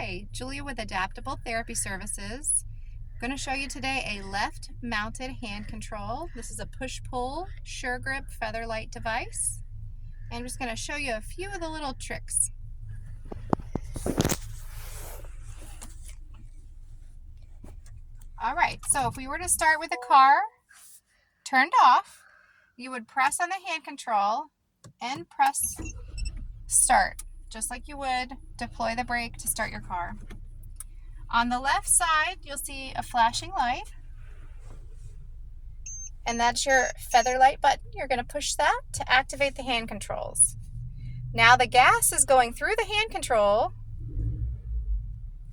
Hi, Julia with Adaptable Therapy Services. I'm going to show you today a left-mounted hand control. This is a push-pull SureGrip Featherlight device. And I'm just going to show you a few of the little tricks. Alright, so if we were to start with the car turned off, you would press on the hand control and press start, just like you would deploy the brake to start your car. On the left side, you'll see a flashing light, and that's your Featherlight button. You're going to push that to activate the hand controls. Now the gas is going through the hand control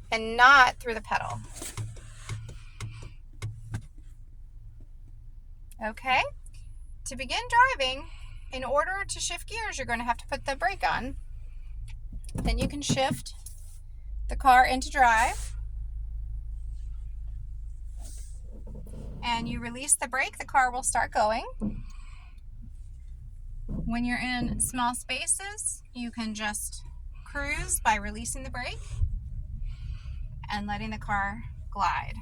and not through the pedal. Okay, to begin driving, in order to shift gears, you're going to have to put the brake on. Then you can shift the car into drive. And you release the brake, the car will start going. When you're in small spaces, you can just cruise by releasing the brake and letting the car glide.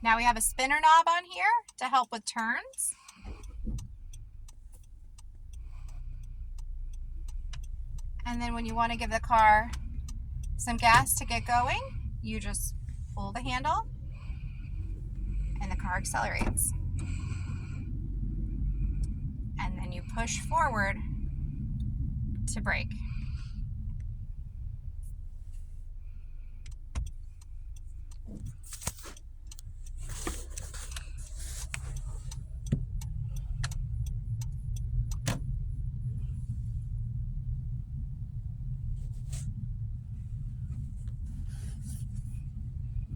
Now we have a spinner knob on here to help with turns. And then when you want to give the car some gas to get going, you just pull the handle and the car accelerates. And then you push forward to brake.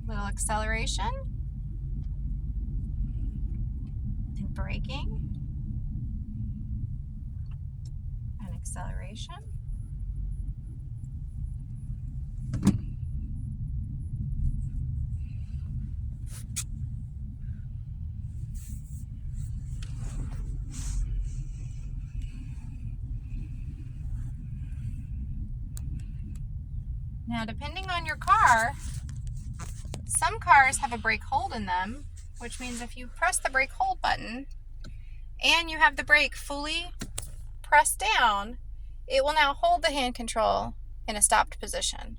Little acceleration and braking and acceleration. Now, depending on your car, some cars have a brake hold in them, which means if you press the brake hold button and you have the brake fully pressed down, it will now hold the hand control in a stopped position.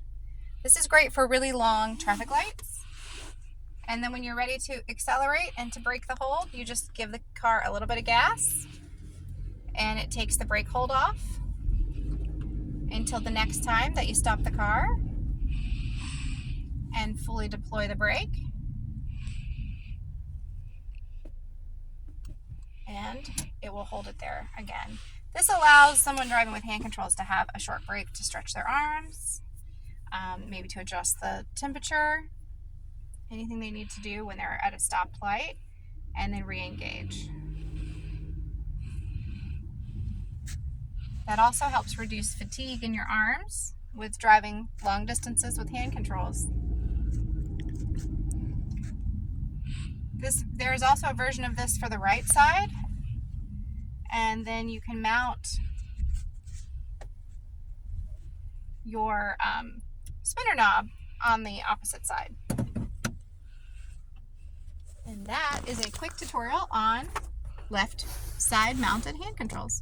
This is great for really long traffic lights. And then when you're ready to accelerate and to break the hold, you just give the car a little bit of gas and it takes the brake hold off until the next time that you stop the car and fully deploy the brake. And it will hold it there again. This allows someone driving with hand controls to have a short break to stretch their arms, maybe to adjust the temperature, anything they need to do when they're at a stoplight, and then re-engage. That also helps reduce fatigue in your arms with driving long distances with hand controls. There is also a version of this for the right side, and then you can mount your spinner knob on the opposite side. And that is a quick tutorial on left side mounted hand controls.